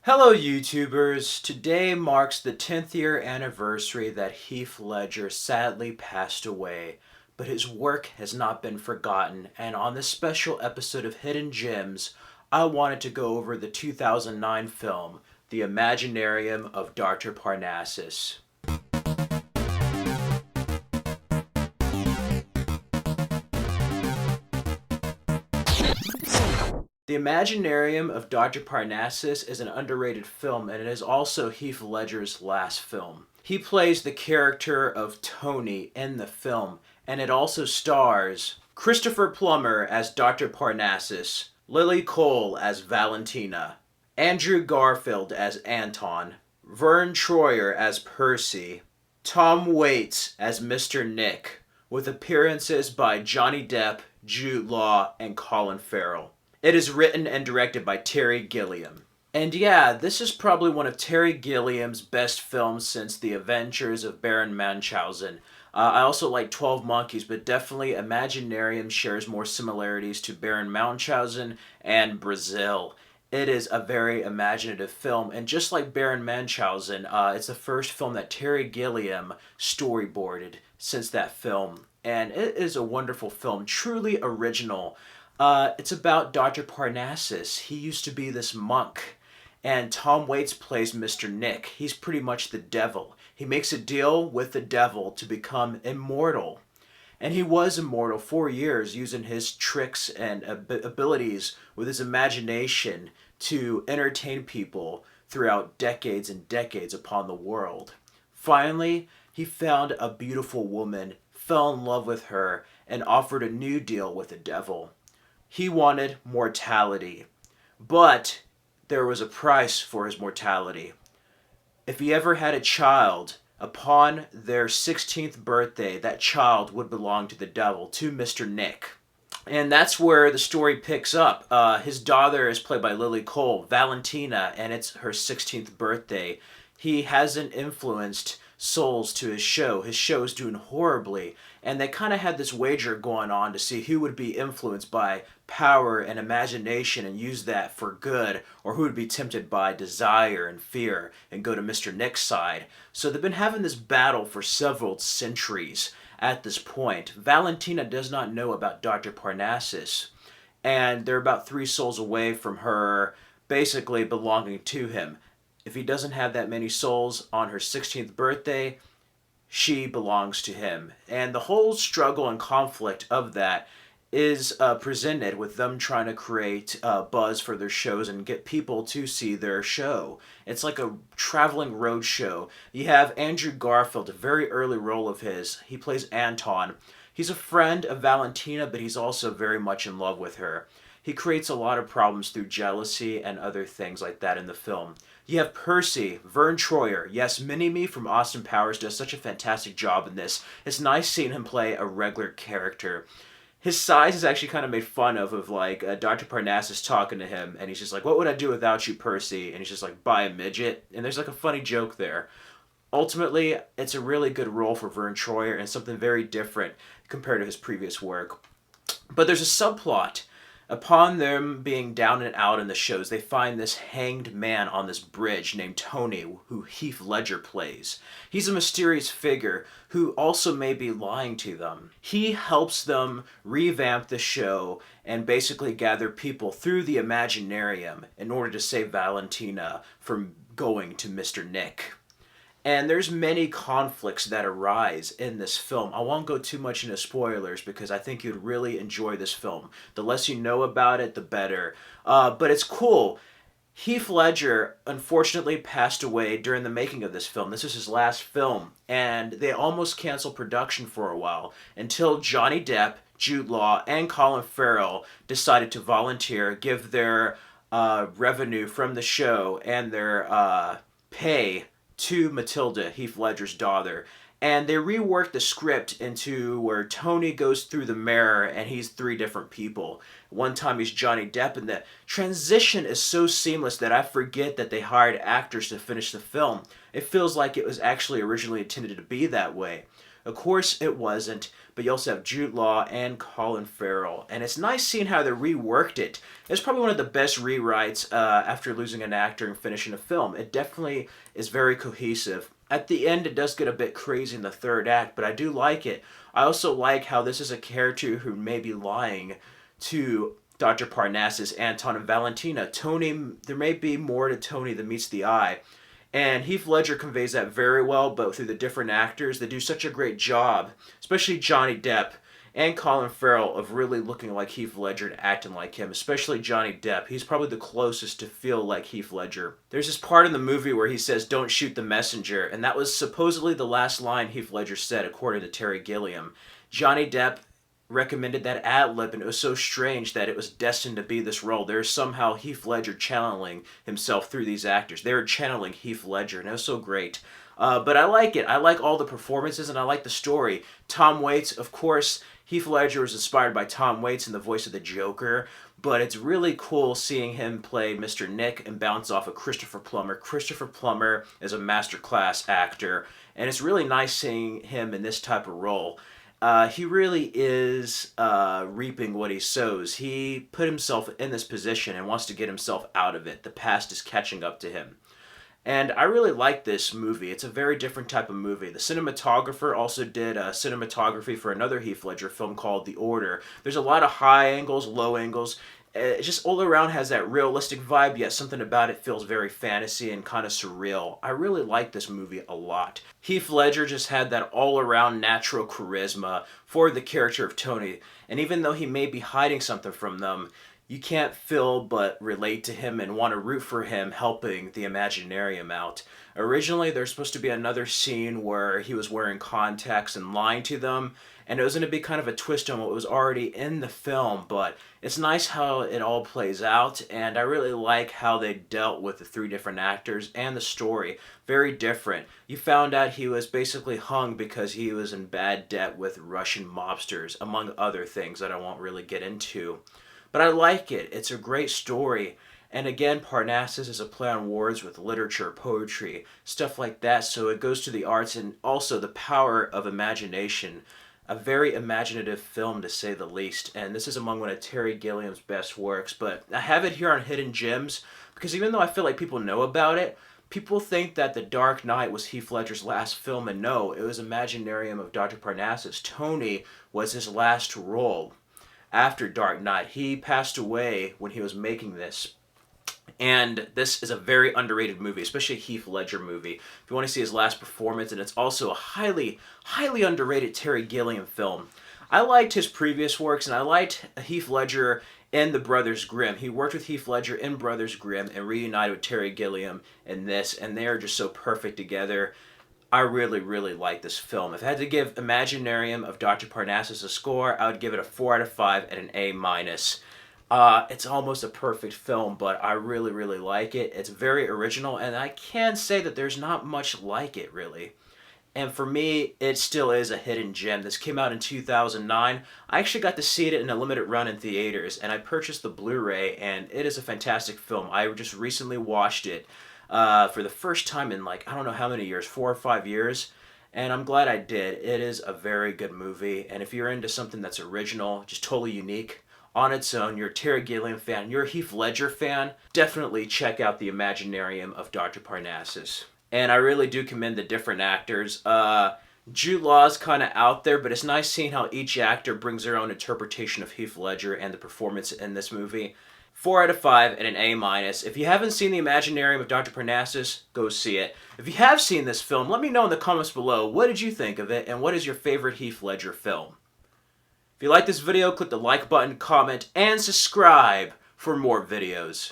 Hello YouTubers, today marks the 10th year anniversary that Heath Ledger sadly passed away, but his work has not been forgotten, and on this special episode of Hidden Gems, I wanted to go over the 2009 film, The Imaginarium of Doctor Parnassus. The Imaginarium of Doctor Parnassus is an underrated film, and it is also Heath Ledger's last film. He plays the character of Tony in the film, and it also stars Christopher Plummer as Dr. Parnassus, Lily Cole as Valentina, Andrew Garfield as Anton, Vern Troyer as Percy, Tom Waits as Mr. Nick, with appearances by Johnny Depp, Jude Law, and Colin Farrell. It is written and directed by Terry Gilliam. And yeah, this is probably one of Terry Gilliam's best films since The Adventures of Baron Munchausen. I also like 12 Monkeys, but definitely Imaginarium shares more similarities to Baron Munchausen and Brazil. It is a very imaginative film, and just like Baron Munchausen, it's the first film that Terry Gilliam storyboarded since that film. And it is a wonderful film, truly original. It's about Dr. Parnassus. He used to be this monk, and Tom Waits plays Mr. Nick. He's pretty much the devil. He makes a deal with the devil to become immortal. And he was immortal for years using his tricks and abilities with his imagination to entertain people throughout decades and decades upon the world. Finally, he found a beautiful woman, fell in love with her, and offered a new deal with the devil. He wanted mortality, but there was a price for his mortality. If he ever had a child, upon their 16th birthday, that child would belong to the devil, to Mr. Nick. And that's where the story picks up. His daughter is played by Lily Cole, Valentina, and it's her 16th birthday. He hasn't influenced souls to his show. His show is doing horribly, and they kind of had this wager going on to see who would be influenced by power and imagination and use that for good, or who would be tempted by desire and fear and go to Mr. Nick's side. So they've been having this battle for several centuries at this point. Valentina does not know about Dr. Parnassus, and they're about 3 souls away from her basically belonging to him. If he doesn't have that many souls on her 16th birthday, she belongs to him. And the whole struggle and conflict of that is presented with them trying to create buzz for their shows and get people to see their show. It's like a traveling road show. You have Andrew Garfield, a very early role of his. He plays Anton. He's a friend of Valentina, but he's also very much in love with her. He creates a lot of problems through jealousy and other things like that in the film. You have Percy, Vern Troyer. Yes, Mini-Me from Austin Powers does such a fantastic job in this. It's nice seeing him play a regular character. His size is actually kind of made fun of like Dr. Parnassus talking to him, and he's just like, "What would I do without you, Percy?" And he's just like, "Buy a midget." And there's like a funny joke there. Ultimately, it's a really good role for Vern Troyer and something very different compared to his previous work. But there's a subplot. Upon them being down and out in the shows, they find this hanged man on this bridge named Tony, who Heath Ledger plays. He's a mysterious figure who also may be lying to them. He helps them revamp the show and basically gather people through the Imaginarium in order to save Valentina from going to Mr. Nick. And there's many conflicts that arise in this film. I won't go too much into spoilers because I think you'd really enjoy this film. The less you know about it, the better. But it's cool. Heath Ledger unfortunately passed away during the making of this film. This is his last film. And they almost canceled production for a while until Johnny Depp, Jude Law, and Colin Farrell decided to volunteer, give their revenue from the show and their pay to Matilda, Heath Ledger's daughter. And they reworked the script into where Tony goes through the mirror and he's 3 different people. One time he's Johnny Depp, and the transition is so seamless that I forget that they hired actors to finish the film. It feels like it was actually originally intended to be that way. Of course it wasn't, but you also have Jude Law and Colin Farrell. And it's nice seeing how they reworked it. It's probably one of the best rewrites after losing an actor and finishing a film. It definitely is very cohesive. At the end, it does get a bit crazy in the third act, but I do like it. I also like how this is a character who may be lying to Dr. Parnassus, Anton, and Valentina. Tony, there may be more to Tony than meets the eye. And Heath Ledger conveys that very well, but through the different actors, they do such a great job, especially Johnny Depp and Colin Farrell, of really looking like Heath Ledger and acting like him, especially Johnny Depp. He's probably the closest to feel like Heath Ledger. There's this part in the movie where he says, "Don't shoot the messenger," and that was supposedly the last line Heath Ledger said, according to Terry Gilliam. Johnny Depp recommended that ad-lib, and it was so strange that it was destined to be this role. There's somehow Heath Ledger channeling himself through these actors. They were channeling Heath Ledger, and it was so great. But I like it. I like all the performances, and I like the story. Tom Waits, of course, Heath Ledger was inspired by Tom Waits in the voice of the Joker, but it's really cool seeing him play Mr. Nick and bounce off of Christopher Plummer. Christopher Plummer is a masterclass actor, and it's really nice seeing him in this type of role. He really is reaping what he sows. He put himself in this position and wants to get himself out of it. The past is catching up to him. And I really like this movie. It's a very different type of movie. The cinematographer also did cinematography for another Heath Ledger film called The Order. There's a lot of high angles, low angles. It just all around has that realistic vibe, yet something about it feels very fantasy and kind of surreal. I really like this movie a lot. Heath Ledger just had that all-around natural charisma for the character of Tony. And even though he may be hiding something from them, you can't feel but relate to him and want to root for him helping the Imaginarium out. Originally, there's supposed to be another scene where he was wearing contacts and lying to them, and it was going to be kind of a twist on what was already in the film, but it's nice how it all plays out, and I really like how they dealt with the three different actors and the story. Very different. You found out he was basically hung because he was in bad debt with Russian mobsters, among other things that I won't really get into. But I like it. It's a great story. And again, Parnassus is a play on words with literature, poetry, stuff like that. So it goes to the arts and also the power of imagination. A very imaginative film, to say the least. And this is among one of Terry Gilliam's best works. But I have it here on Hidden Gems because even though I feel like people know about it, people think that The Dark Knight was Heath Ledger's last film. And no, it was Imaginarium of Dr. Parnassus. Tony was his last role. After Dark Knight. He passed away when he was making this. And this is a very underrated movie, especially a Heath Ledger movie. If you want to see his last performance, and it's also a highly, highly underrated Terry Gilliam film. I liked his previous works, and I liked Heath Ledger in The Brothers Grimm. He worked with Heath Ledger in Brothers Grimm and reunited with Terry Gilliam in this, and they are just so perfect together. I really, really like this film. If I had to give Imaginarium of Dr. Parnassus a score, I would give it a 4 out of 5 and an A-. It's almost a perfect film, but I really, really like it. It's very original, and I can say that there's not much like it, really. And for me, it still is a hidden gem. This came out in 2009. I actually got to see it in a limited run in theaters, and I purchased the Blu-ray, and it is a fantastic film. I just recently watched it for the first time in I don't know how many years, 4 or 5 years, and I'm glad I did. It is a very good movie, and if you're into something that's original, just totally unique, on its own, you're a Terry Gilliam fan, you're a Heath Ledger fan, definitely check out the Imaginarium of Dr. Parnassus. And I really do commend the different actors. Jude Law's kind of out there, but it's nice seeing how each actor brings their own interpretation of Heath Ledger and the performance in this movie. 4 out of 5 and an A-. If you haven't seen the Imaginarium of Dr. Parnassus, go see it. If you have seen this film, let me know in the comments below, what did you think of it, and what is your favorite Heath Ledger film? If you like this video, click the like button, comment, and subscribe for more videos.